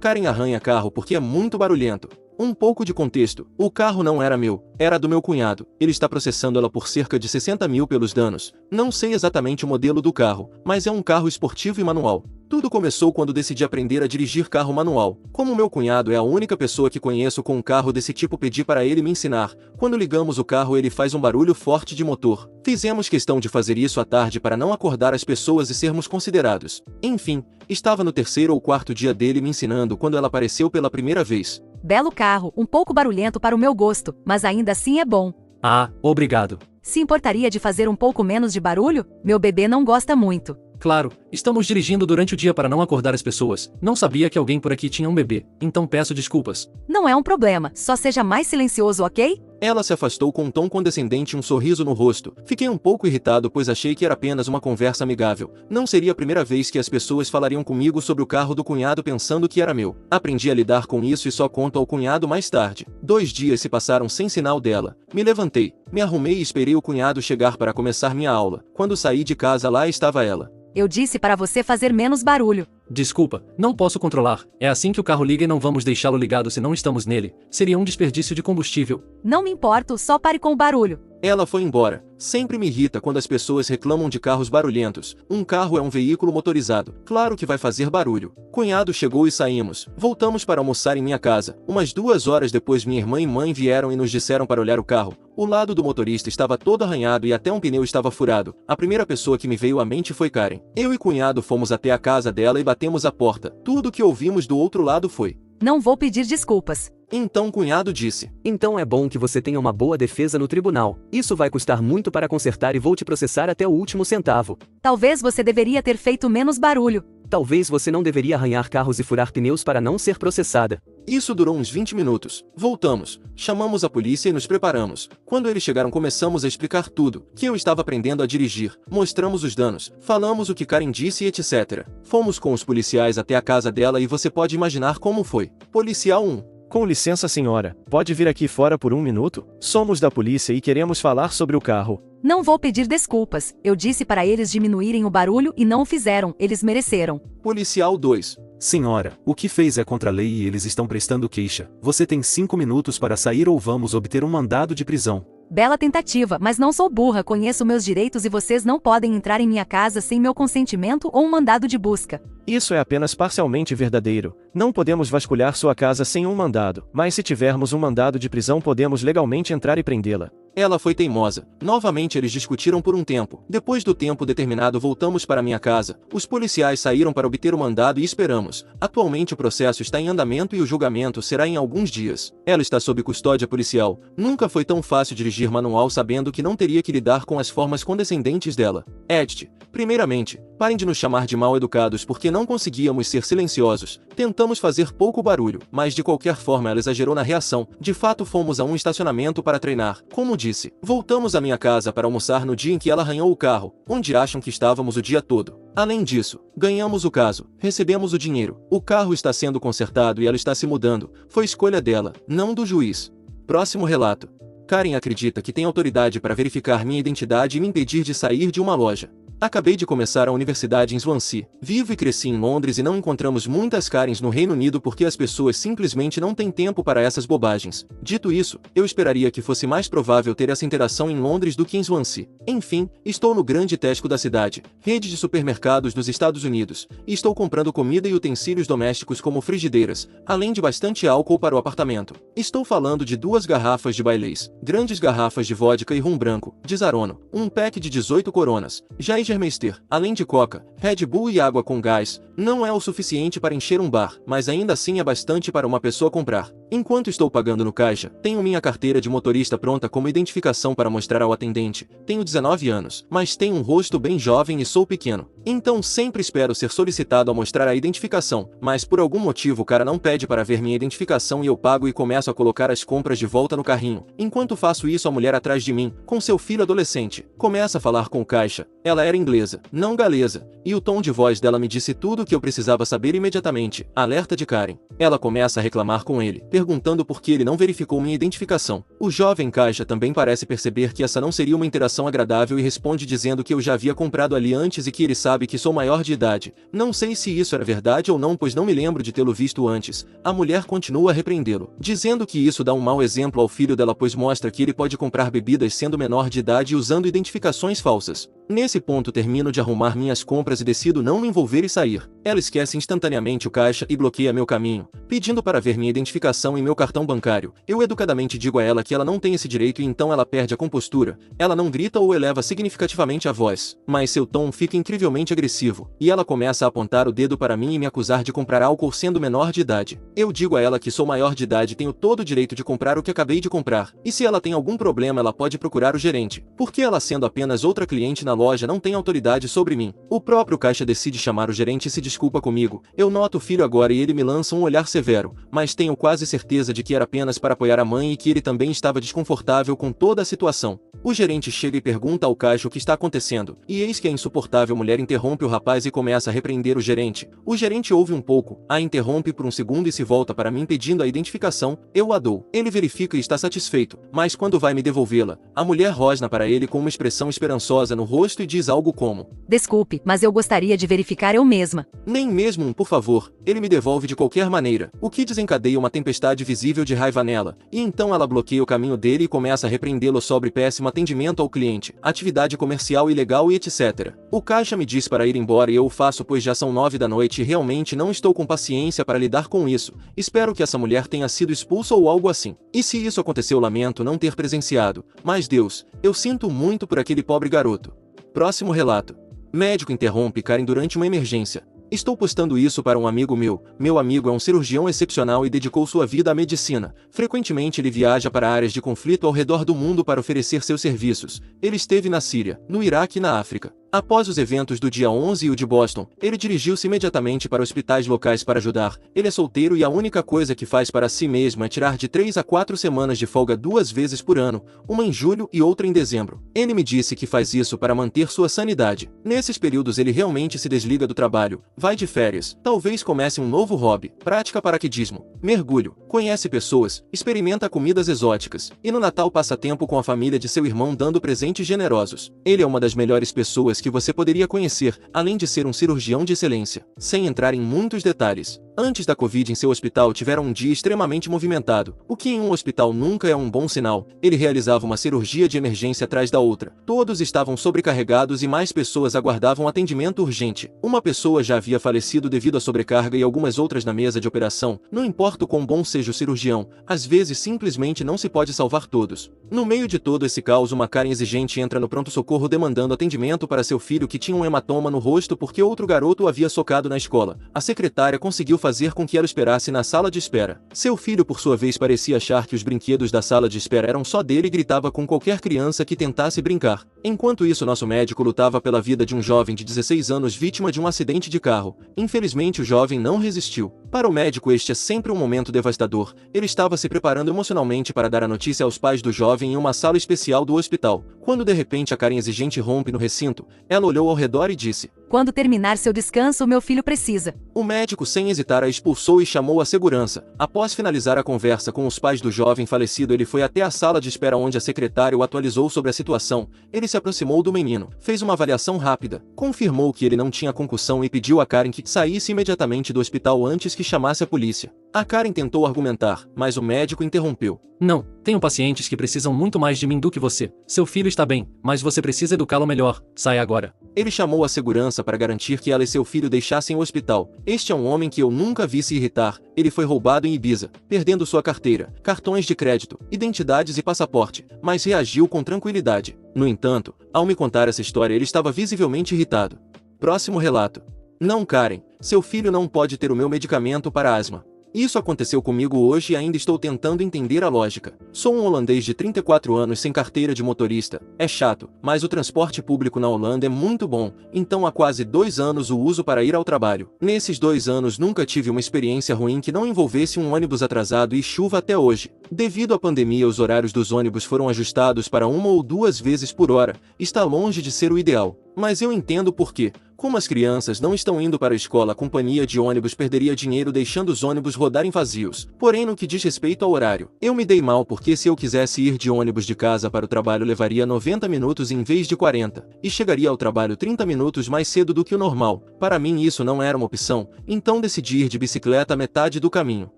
Karen arranha carro porque é muito barulhento. Um pouco de contexto, o carro não era meu, era do meu cunhado. Ele está processando ela por cerca de 60 mil pelos danos. Não sei exatamente o modelo do carro, mas é um carro esportivo e manual. Tudo começou quando decidi aprender a dirigir carro manual. Como meu cunhado é a única pessoa que conheço com um carro desse tipo, pedi para ele me ensinar. Quando ligamos o carro, ele faz um barulho forte de motor. Fizemos questão de fazer isso à tarde para não acordar as pessoas e sermos considerados. Enfim, estava no terceiro ou quarto dia dele me ensinando quando ela apareceu pela primeira vez. Belo carro, um pouco barulhento para o meu gosto, mas ainda assim é bom. Ah, obrigado. Se importaria de fazer um pouco menos de barulho? Meu bebê não gosta muito. Claro, estamos dirigindo durante o dia para não acordar as pessoas. Não sabia que alguém por aqui tinha um bebê, então peço desculpas. Não é um problema, só seja mais silencioso, ok? Ela se afastou com um tom condescendente e um sorriso no rosto. Fiquei um pouco irritado, pois achei que era apenas uma conversa amigável. Não seria a primeira vez que as pessoas falariam comigo sobre o carro do cunhado pensando que era meu. Aprendi a lidar com isso e só conto ao cunhado mais tarde. 2 dias se passaram sem sinal dela. Me levantei, me arrumei e esperei o cunhado chegar para começar minha aula. Quando saí de casa, lá estava ela. Eu disse para você fazer menos barulho. Desculpa, não posso controlar. É assim que o carro liga e não vamos deixá-lo ligado se não estamos nele. Seria um desperdício de combustível. Não me importo, só pare com o barulho. Ela foi embora. Sempre me irrita quando as pessoas reclamam de carros barulhentos. Um carro é um veículo motorizado. Claro que vai fazer barulho. Cunhado chegou e saímos. Voltamos para almoçar em minha casa. Umas 2 horas depois, minha irmã e mãe vieram e nos disseram para olhar o carro. O lado do motorista estava todo arranhado e até um pneu estava furado. A primeira pessoa que me veio à mente foi Karen. Eu e cunhado fomos até a casa dela e batemos a porta. Tudo que ouvimos do outro lado foi: não vou pedir desculpas. Então cunhado disse: então é bom que você tenha uma boa defesa no tribunal. Isso vai custar muito para consertar e vou te processar até o último centavo. Talvez você deveria ter feito menos barulho. Talvez você não deveria arranhar carros e furar pneus para não ser processada. Isso durou uns 20 minutos. Voltamos, chamamos a polícia e nos preparamos. Quando eles chegaram, começamos a explicar tudo, que eu estava aprendendo a dirigir, mostramos os danos, falamos o que Karen disse e etc. Fomos com os policiais até a casa dela e você pode imaginar como foi. Policial 1: com licença, senhora, pode vir aqui fora por 1 minuto? Somos da polícia e queremos falar sobre o carro. Não vou pedir desculpas. Eu disse para eles diminuírem o barulho e não o fizeram. Eles mereceram. Policial 2: senhora, o que fez é contra a lei e eles estão prestando queixa. Você tem 5 minutos para sair ou vamos obter um mandado de prisão. Bela tentativa, mas não sou burra, conheço meus direitos e vocês não podem entrar em minha casa sem meu consentimento ou um mandado de busca. Isso é apenas parcialmente verdadeiro. Não podemos vasculhar sua casa sem um mandado, mas se tivermos um mandado de prisão podemos legalmente entrar e prendê-la. Ela foi teimosa. Novamente eles discutiram por um tempo. Depois do tempo determinado, voltamos para minha casa. Os policiais saíram para obter o mandado e esperamos. Atualmente o processo está em andamento e o julgamento será em alguns dias. Ela está sob custódia policial. Nunca foi tão fácil dirigir manual sabendo que não teria que lidar com as formas condescendentes dela. Edith, primeiramente, parem de nos chamar de mal educados porque não conseguíamos ser silenciosos. Tentamos fazer pouco barulho, mas de qualquer forma ela exagerou na reação. De fato, fomos a um estacionamento para treinar. Como disse, voltamos à minha casa para almoçar no dia em que ela arranhou o carro, onde acham que estávamos o dia todo. Além disso, ganhamos o caso, recebemos o dinheiro, o carro está sendo consertado e ela está se mudando. Foi escolha dela, não do juiz. Próximo relato. Karen acredita que tem autoridade para verificar minha identidade e me impedir de sair de uma loja. Acabei de começar a universidade em Swansea. Vivo e cresci em Londres e não encontramos muitas Karens no Reino Unido porque as pessoas simplesmente não têm tempo para essas bobagens. Dito isso, eu esperaria que fosse mais provável ter essa interação em Londres do que em Swansea. Enfim, estou no grande Tesco da cidade, rede de supermercados dos Estados Unidos, e estou comprando comida e utensílios domésticos como frigideiras, além de bastante álcool para o apartamento. Estou falando de 2 garrafas de Baileys, grandes garrafas de vodka e rum branco, de Zarono, um pack de 18 coronas, Jägermeister, além de Coca, Red Bull e água com gás. Não é o suficiente para encher um bar, mas ainda assim é bastante para uma pessoa comprar. Enquanto estou pagando no caixa, tenho minha carteira de motorista pronta como identificação para mostrar ao atendente. Tenho 19 anos, mas tenho um rosto bem jovem e sou pequeno. Então sempre espero ser solicitado a mostrar a identificação, mas por algum motivo o cara não pede para ver minha identificação e eu pago e começo a colocar as compras de volta no carrinho. Enquanto faço isso, a mulher atrás de mim, com seu filho adolescente, começa a falar com o caixa. Ela era inglesa, não galesa, e o tom de voz dela me disse tudo o que eu precisava saber imediatamente. Alerta de Karen. Ela começa a reclamar com ele, perguntando por que ele não verificou minha identificação. O jovem caixa também parece perceber que essa não seria uma interação agradável e responde dizendo que eu já havia comprado ali antes e que ele sabe que sou maior de idade. Não sei se isso era verdade ou não, pois não me lembro de tê-lo visto antes. A mulher continua a repreendê-lo, dizendo que isso dá um mau exemplo ao filho dela, pois mostra que ele pode comprar bebidas sendo menor de idade e usando identificações falsas. Nesse ponto termino de arrumar minhas compras e decido não me envolver e sair. Ela esquece instantaneamente o caixa e bloqueia meu caminho, pedindo para ver minha identificação e meu cartão bancário. Eu educadamente digo a ela que ela não tem esse direito e então ela perde a compostura. Ela não grita ou eleva significativamente a voz, mas seu tom fica incrivelmente agressivo, e ela começa a apontar o dedo para mim e me acusar de comprar álcool sendo menor de idade. Eu digo a ela que sou maior de idade e tenho todo o direito de comprar o que acabei de comprar, e se ela tem algum problema ela pode procurar o gerente, porque ela sendo apenas outra cliente na loja não tem autoridade sobre mim. O próprio caixa decide chamar o gerente e se desculpa comigo. Eu noto o filho agora e ele me lança um olhar severo, mas tenho quase certeza de que era apenas para apoiar a mãe e que ele também estava desconfortável com toda a situação. O gerente chega e pergunta ao caixa o que está acontecendo, e eis que a insuportável mulher interrompe o rapaz e começa a repreender o gerente. O gerente ouve um pouco, a interrompe por um segundo e se volta para mim pedindo a identificação. Eu a dou. Ele verifica e está satisfeito, mas quando vai me devolvê-la, a mulher rosna para ele com uma expressão esperançosa no rosto e diz algo como: Desculpe, mas eu gostaria de verificar eu mesma. Nem mesmo um por favor. Ele me devolve de qualquer maneira, o que desencadeia uma tempestade visível de raiva nela, e então ela bloqueia o caminho dele e começa a repreendê-lo sobre péssimo atendimento ao cliente, atividade comercial ilegal e etc. O caixa me diz para ir embora e eu o faço, pois já são 9 da noite e realmente não estou com paciência para lidar com isso. Espero que essa mulher tenha sido expulsa ou algo assim. E se isso aconteceu, lamento não ter presenciado, mas Deus, eu sinto muito por aquele pobre garoto. Próximo relato. Médico interrompe Karen durante uma emergência. Estou postando isso para um amigo meu. Meu amigo é um cirurgião excepcional e dedicou sua vida à medicina. Frequentemente ele viaja para áreas de conflito ao redor do mundo para oferecer seus serviços. Ele esteve na Síria, no Iraque e na África. Após os eventos do dia 11 e o de Boston, ele dirigiu-se imediatamente para hospitais locais para ajudar. Ele é solteiro e a única coisa que faz para si mesmo é tirar de 3 a 4 semanas de folga 2 vezes por ano, uma em julho e outra em dezembro. Ele me disse que faz isso para manter sua sanidade. Nesses períodos ele realmente se desliga do trabalho, vai de férias, talvez comece um novo hobby, pratica paraquedismo, mergulho, conhece pessoas, experimenta comidas exóticas, e no Natal passa tempo com a família de seu irmão dando presentes generosos. Ele é uma das melhores pessoas que você poderia conhecer, além de ser um cirurgião de excelência. Sem entrar em muitos detalhes, antes da Covid em seu hospital tiveram um dia extremamente movimentado, o que em um hospital nunca é um bom sinal. Ele realizava uma cirurgia de emergência atrás da outra. Todos estavam sobrecarregados e mais pessoas aguardavam atendimento urgente. Uma pessoa já havia falecido devido à sobrecarga e algumas outras na mesa de operação. Não importa o quão bom seja o cirurgião, às vezes simplesmente não se pode salvar todos. No meio de todo esse caos, uma Karen exigente entra no pronto-socorro demandando atendimento para seu filho que tinha um hematoma no rosto porque outro garoto o havia socado na escola. A secretária conseguiu fazer com que ela esperasse na sala de espera. Seu filho, por sua vez, parecia achar que os brinquedos da sala de espera eram só dele e gritava com qualquer criança que tentasse brincar. Enquanto isso, nosso médico lutava pela vida de um jovem de 16 anos vítima de um acidente de carro. Infelizmente, o jovem não resistiu. Para o médico, este é sempre um momento devastador. Ele estava se preparando emocionalmente para dar a notícia aos pais do jovem em uma sala especial do hospital, quando de repente a Karen exigente rompe no recinto. Ela olhou ao redor e disse: Quando terminar seu descanso, meu filho precisa. O médico, sem hesitar, a expulsou e chamou a segurança. Após finalizar a conversa com os pais do jovem falecido, ele foi até a sala de espera onde a secretária o atualizou sobre a situação. Ele se aproximou do menino, fez uma avaliação rápida, confirmou que ele não tinha concussão e pediu a Karen que saísse imediatamente do hospital antes que chamasse a polícia. A Karen tentou argumentar, mas o médico interrompeu. Não, tenho pacientes que precisam muito mais de mim do que você. Seu filho está bem, mas você precisa educá-lo melhor. Saia agora. Ele chamou a segurança para garantir que ela e seu filho deixassem o hospital. Este é um homem que eu nunca vi se irritar. Ele foi roubado em Ibiza, perdendo sua carteira, cartões de crédito, identidades e passaporte, mas reagiu com tranquilidade. No entanto, ao me contar essa história, ele estava visivelmente irritado. Próximo relato. Não, Karen, seu filho não pode ter o meu medicamento para asma. Isso aconteceu comigo hoje e ainda estou tentando entender a lógica. Sou um holandês de 34 anos sem carteira de motorista. É chato, mas o transporte público na Holanda é muito bom, então há quase 2 anos o uso para ir ao trabalho. Nesses 2 anos nunca tive uma experiência ruim que não envolvesse um ônibus atrasado e chuva até hoje. Devido à pandemia, os horários dos ônibus foram ajustados para 1 ou 2 vezes por hora. Está longe de ser o ideal. Mas eu entendo por quê. Como as crianças não estão indo para a escola, a companhia de ônibus perderia dinheiro deixando os ônibus rodarem vazios. Porém, no que diz respeito ao horário, eu me dei mal porque se eu quisesse ir de ônibus de casa para o trabalho levaria 90 minutos em vez de 40, e chegaria ao trabalho 30 minutos mais cedo do que o normal. Para mim isso não era uma opção, então decidi ir de bicicleta a metade do caminho.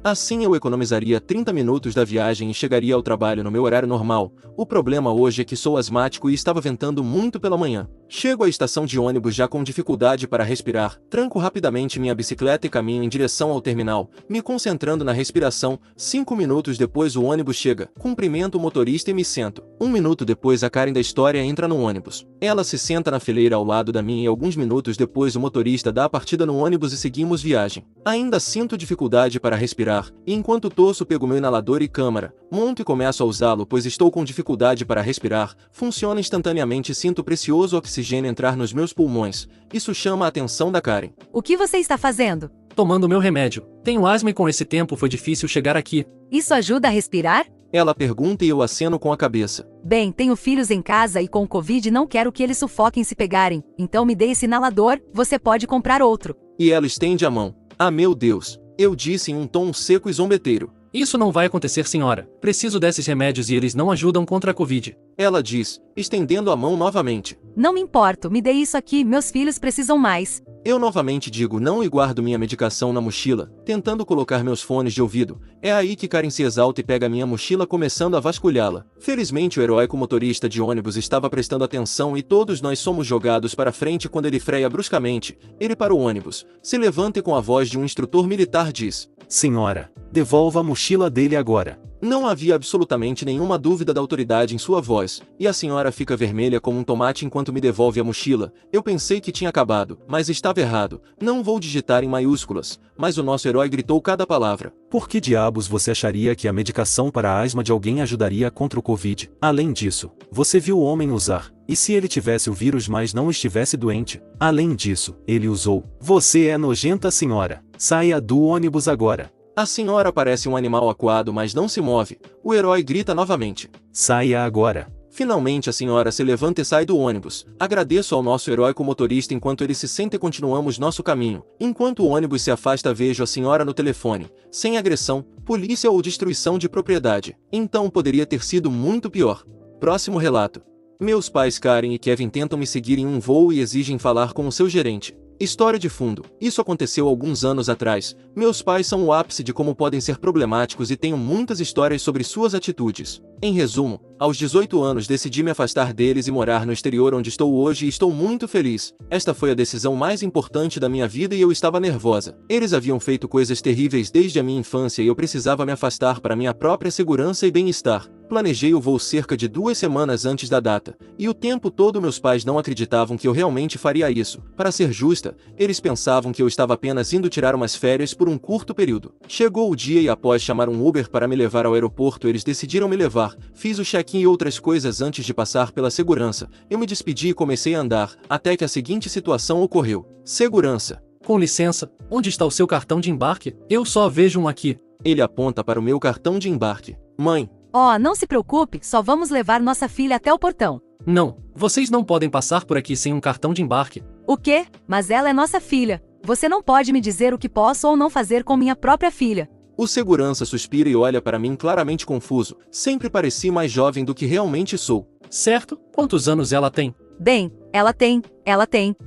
Assim eu economizaria 30 minutos da viagem e chegaria ao trabalho no meu horário normal. O problema hoje é que sou asmático e estava ventando muito pela manhã. Chego à estação de ônibus já com dificuldade para respirar, tranco rapidamente minha bicicleta e caminho em direção ao terminal, me concentrando na respiração. 5 minutos depois o ônibus chega, cumprimento o motorista e me sento. 1 minuto depois a Karen da história entra no ônibus. Ela se senta na fileira ao lado da minha e alguns minutos depois o motorista dá a partida no ônibus e seguimos viagem. Ainda sinto dificuldade para respirar, e enquanto tosso pego meu inalador e câmara, monto e começo a usá-lo pois estou com dificuldade para respirar. Funciona instantaneamente e sinto precioso oxigênio entrar nos meus pulmões. Isso chama a atenção da Karen. O que você está fazendo? Tomando meu remédio. Tenho asma e com esse tempo foi difícil chegar aqui. Isso ajuda a respirar? Ela pergunta e eu aceno com a cabeça. Bem, tenho filhos em casa e com o Covid não quero que eles sufoquem se pegarem, então me dê esse inalador, você pode comprar outro. E ela estende a mão. Ah, meu Deus! Eu disse em um tom seco e zombeteiro. Isso não vai acontecer, senhora. Preciso desses remédios e eles não ajudam contra a Covid. Ela diz, estendendo a mão novamente. Não me importo, me dê isso aqui, meus filhos precisam mais. Eu novamente digo não e guardo minha medicação na mochila, tentando colocar meus fones de ouvido. É aí que Karen se exalta e pega minha mochila começando a vasculhá-la. Felizmente o heróico motorista de ônibus estava prestando atenção e todos nós somos jogados para frente quando ele freia bruscamente. Ele para o ônibus, se levanta e com a voz de um instrutor militar diz: Senhora, devolva a mochila dele agora. Não havia absolutamente nenhuma dúvida da autoridade em sua voz, e a senhora fica vermelha como um tomate enquanto me devolve a mochila. Eu pensei que tinha acabado, mas estava errado. Não vou digitar em maiúsculas, mas o nosso herói gritou cada palavra. Por que diabos você acharia que a medicação para a asma de alguém ajudaria contra o Covid? Além disso, você viu o homem usar. E se ele tivesse o vírus mas não estivesse doente? Além disso, ele usou. Você é nojenta, senhora. Saia do ônibus agora. A senhora parece um animal acuado mas não se move. O herói grita novamente. Saia agora. Finalmente a senhora se levanta e sai do ônibus. Agradeço ao nosso heróico motorista enquanto ele se senta e continuamos nosso caminho. Enquanto o ônibus se afasta vejo a senhora no telefone. Sem agressão, polícia ou destruição de propriedade. Então poderia ter sido muito pior. Próximo relato. Meus pais Karen e Kevin tentam me seguir em um voo e exigem falar com o seu gerente. História de fundo. Isso aconteceu alguns anos atrás. Meus pais são o ápice de como podem ser problemáticos e tenho muitas histórias sobre suas atitudes. Em resumo, aos 18 anos decidi me afastar deles e morar no exterior onde estou hoje e estou muito feliz. Esta foi a decisão mais importante da minha vida e eu estava nervosa. Eles haviam feito coisas terríveis desde a minha infância e eu precisava me afastar para minha própria segurança e bem-estar. Planejei o voo cerca de 2 semanas antes da data, e o tempo todo meus pais não acreditavam que eu realmente faria isso. Para ser justa, eles pensavam que eu estava apenas indo tirar umas férias por um curto período. Chegou o dia e após chamar um Uber para me levar ao aeroporto eles decidiram me levar. Fiz o check-in e outras coisas antes de passar pela segurança. Eu me despedi e comecei a andar, até que a seguinte situação ocorreu. Segurança. Com licença, onde está o seu cartão de embarque? Eu só vejo um aqui. Ele aponta para o meu cartão de embarque. Mãe. Oh, não se preocupe, só vamos levar nossa filha até o portão. Não, vocês não podem passar por aqui sem um cartão de embarque. O quê? Mas ela é nossa filha. Você não pode me dizer o que posso ou não fazer com minha própria filha. O segurança suspira e olha para mim claramente confuso. Sempre pareci mais jovem do que realmente sou. Certo? Quantos anos ela tem? Bem, ela tem.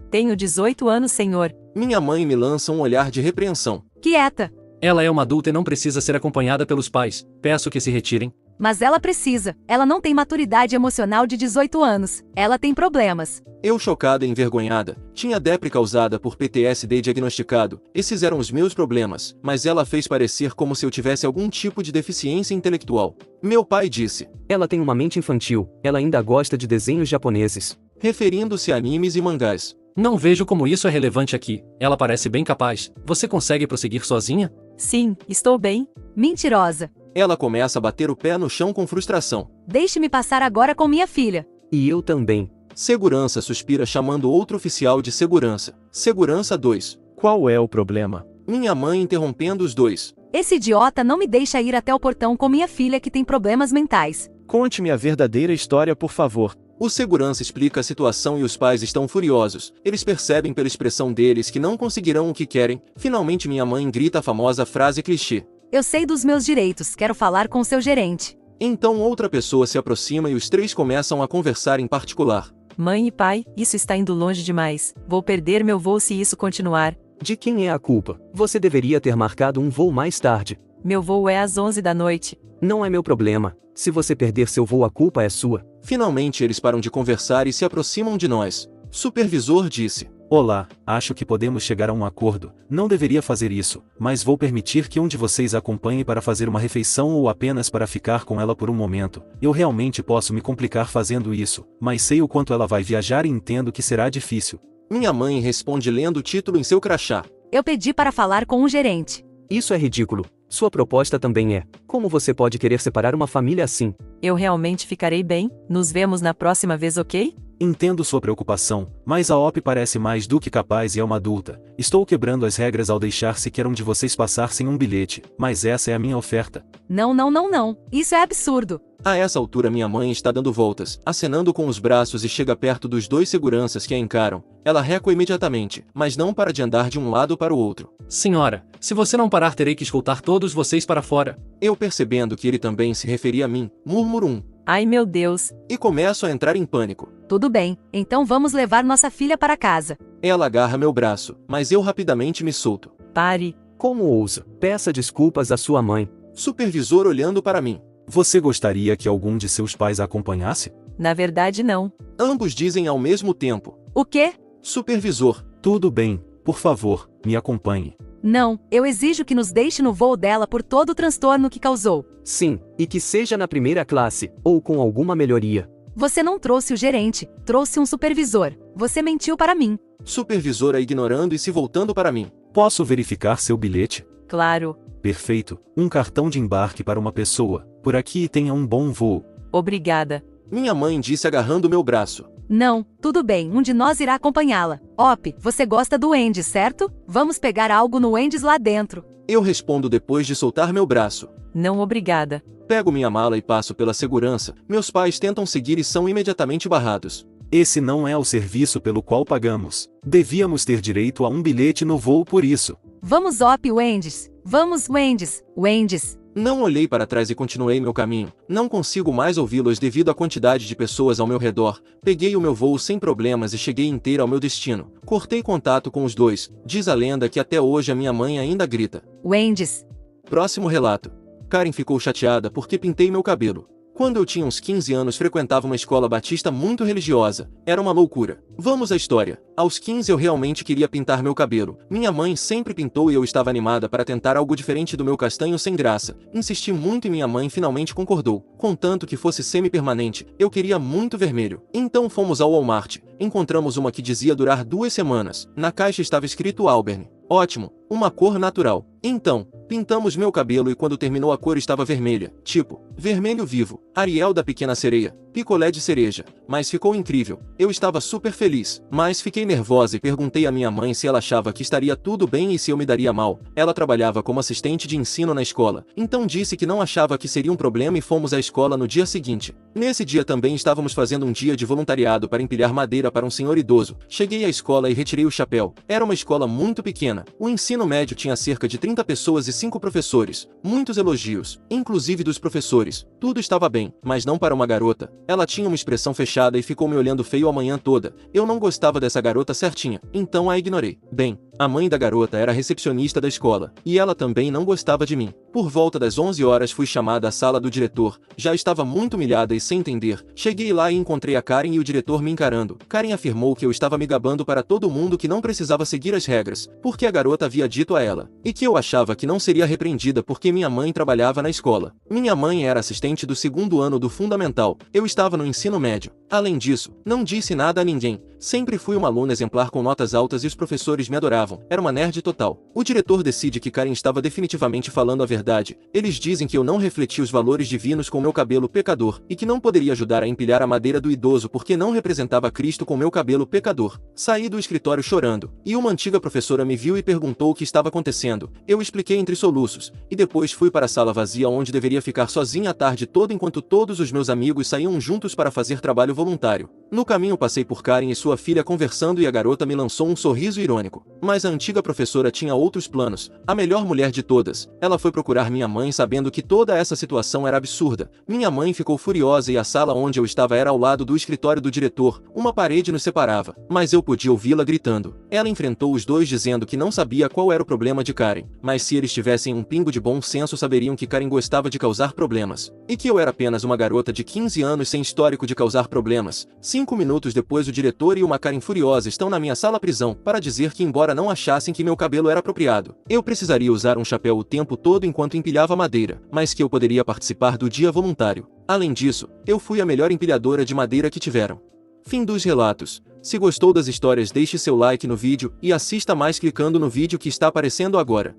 Tenho 18 anos, senhor. Minha mãe me lança um olhar de repreensão. Quieta. Ela é uma adulta e não precisa ser acompanhada pelos pais. Peço que se retirem. Mas ela precisa. Ela não tem maturidade emocional de 18 anos. Ela tem problemas. Eu, chocada e envergonhada, tinha depre causada por PTSD diagnosticado. Esses eram os meus problemas, mas ela fez parecer como se eu tivesse algum tipo de deficiência intelectual. Meu pai disse. Ela tem uma mente infantil, ela ainda gosta de desenhos japoneses. Referindo-se a animes e mangás. Não vejo como isso é relevante aqui. Ela parece bem capaz. Você consegue prosseguir sozinha? Sim, estou bem. Mentirosa. Ela começa a bater o pé no chão com frustração. Deixe-me passar agora com minha filha. E eu também. Segurança suspira chamando outro oficial de segurança. Segurança 2. Qual é o problema? Minha mãe interrompendo os dois. Esse idiota não me deixa ir até o portão com minha filha que tem problemas mentais. Conte-me a verdadeira história, por favor. O segurança explica a situação e os pais estão furiosos. Eles percebem pela expressão deles que não conseguirão o que querem. Finalmente minha mãe grita a famosa frase clichê. Eu sei dos meus direitos, quero falar com seu gerente. Então outra pessoa se aproxima e os três começam a conversar em particular. Mãe e pai, isso está indo longe demais. Vou perder meu voo se isso continuar. De quem é a culpa? Você deveria ter marcado um voo mais tarde. Meu voo é às 11 da noite. Não é meu problema. Se você perder seu voo, a culpa é sua. Finalmente eles param de conversar e se aproximam de nós. Supervisor disse. Olá, acho que podemos chegar a um acordo. Não deveria fazer isso, mas vou permitir que um de vocês a acompanhe para fazer uma refeição ou apenas para ficar com ela por um momento. Eu realmente posso me complicar fazendo isso, mas sei o quanto ela vai viajar e entendo que será difícil. Minha mãe responde lendo o título em seu crachá. Eu pedi para falar com um gerente. Isso é ridículo. Sua proposta também é. Como você pode querer separar uma família assim? Eu realmente ficarei bem? Nos vemos na próxima vez, ok? Entendo sua preocupação, mas a OP parece mais do que capaz e é uma adulta. Estou quebrando as regras ao deixar sequer um de vocês passar sem um bilhete, mas essa é a minha oferta. Não, não, não, não. Isso é absurdo. A essa altura minha mãe está dando voltas, acenando com os braços e chega perto dos dois seguranças que a encaram. Ela recua imediatamente, mas não para de andar de um lado para o outro. Senhora, se você não parar terei que escoltar todos vocês para fora. Eu percebendo que ele também se referia a mim, murmuro um. Ai meu Deus. E começo a entrar em pânico. Tudo bem, então vamos levar nossa filha para casa. Ela agarra meu braço, mas eu rapidamente me solto. Pare. Como ousa? Peça desculpas à sua mãe. Supervisor olhando para mim. Você gostaria que algum de seus pais a acompanhasse? Na verdade não. Ambos dizem ao mesmo tempo. O quê? Supervisor. Tudo bem, por favor, me acompanhe. Não, eu exijo que nos deixe no voo dela por todo o transtorno que causou. Sim, e que seja na primeira classe, ou com alguma melhoria. Você não trouxe o gerente, trouxe um supervisor. Você mentiu para mim. Supervisora ignorando e se voltando para mim. Posso verificar seu bilhete? Claro. Perfeito, um cartão de embarque para uma pessoa. Por aqui e tenha um bom voo. Obrigada. Minha mãe disse agarrando meu braço. Não, tudo bem, um de nós irá acompanhá-la. Op, você gosta do Wendy's, certo? Vamos pegar algo no Wendy's lá dentro. Eu respondo depois de soltar meu braço. Não obrigada. Pego minha mala e passo pela segurança. Meus pais tentam seguir e são imediatamente barrados. Esse não é o serviço pelo qual pagamos. Devíamos ter direito a um bilhete no voo por isso. Vamos, Op, Wendy's. Vamos, Wendy's. Wendy's. Não olhei para trás e continuei meu caminho. Não consigo mais ouvi-los devido à quantidade de pessoas ao meu redor. Peguei o meu voo sem problemas e cheguei inteiro ao meu destino. Cortei contato com os dois. Diz a lenda que até hoje a minha mãe ainda grita. Wendy's. Próximo relato. Karen ficou chateada porque pintei meu cabelo. Quando eu tinha uns 15 anos frequentava uma escola batista muito religiosa. Era uma loucura. Vamos à história. Aos 15 eu realmente queria pintar meu cabelo. Minha mãe sempre pintou e eu estava animada para tentar algo diferente do meu castanho sem graça. Insisti muito e minha mãe finalmente concordou. Contanto que fosse semi-permanente, eu queria muito vermelho. Então fomos ao Walmart. Encontramos uma que dizia durar 2 semanas. Na caixa estava escrito Auburn. Ótimo, uma cor natural. Então, pintamos meu cabelo e quando terminou a cor estava vermelha, tipo, vermelho vivo, Ariel da Pequena Sereia, picolé de cereja, mas ficou incrível. Eu estava super feliz, mas fiquei nervosa e perguntei à minha mãe se ela achava que estaria tudo bem e se eu me daria mal. Ela trabalhava como assistente de ensino na escola, então disse que não achava que seria um problema e fomos à escola no dia seguinte. Nesse dia também estávamos fazendo um dia de voluntariado para empilhar madeira para um senhor idoso. Cheguei à escola e retirei o chapéu. Era uma escola muito pequena. O ensino médio tinha cerca de 30 pessoas e 5 professores. Muitos elogios, inclusive dos professores. Tudo estava bem, mas não para uma garota. Ela tinha uma expressão fechada e ficou me olhando feio a manhã toda. Eu não gostava dessa garota certinha, então a ignorei. Bem, a mãe da garota era a recepcionista da escola, e ela também não gostava de mim. Por volta das 11 horas fui chamada à sala do diretor. Já estava muito humilhada e sem entender. Cheguei lá e encontrei a Karen e o diretor me encarando. Karen afirmou que eu estava me gabando para todo mundo que não precisava seguir as regras, porque a garota havia dito a ela, e que eu achava que não seria repreendida porque minha mãe trabalhava na escola. Minha mãe era assistente do 2º ano do fundamental. Eu estava no ensino médio. Além disso, não disse nada a ninguém. Sempre fui uma aluna exemplar com notas altas e os professores me adoravam. Era uma nerd total. O diretor decide que Karen estava definitivamente falando a verdade. Eles dizem que eu não refleti os valores divinos com meu cabelo pecador, e que não poderia ajudar a empilhar a madeira do idoso porque não representava Cristo com meu cabelo pecador. Saí do escritório chorando, e uma antiga professora me viu e perguntou o que estava acontecendo. Eu expliquei entre soluços, e depois fui para a sala vazia onde deveria ficar sozinha a tarde toda enquanto todos os meus amigos saíam juntos para fazer trabalho voluntário. voluntário. No caminho passei por Karen e sua filha conversando e a garota me lançou um sorriso irônico. Mas a antiga professora tinha outros planos. A melhor mulher de todas. Ela foi procurar minha mãe sabendo que toda essa situação era absurda. Minha mãe ficou furiosa e a sala onde eu estava era ao lado do escritório do diretor. Uma parede nos separava. Mas eu podia ouvi-la gritando. Ela enfrentou os dois dizendo que não sabia qual era o problema de Karen. Mas se eles tivessem um pingo de bom senso saberiam que Karen gostava de causar problemas. E que eu era apenas uma garota de 15 anos sem histórico de causar problemas. 5 minutos depois o diretor e uma Karen furiosa estão na minha sala-prisão para dizer que embora não achassem que meu cabelo era apropriado, eu precisaria usar um chapéu o tempo todo enquanto empilhava madeira, mas que eu poderia participar do dia voluntário. Além disso, eu fui a melhor empilhadora de madeira que tiveram. Fim dos relatos. Se gostou das histórias deixe seu like no vídeo e assista mais clicando no vídeo que está aparecendo agora.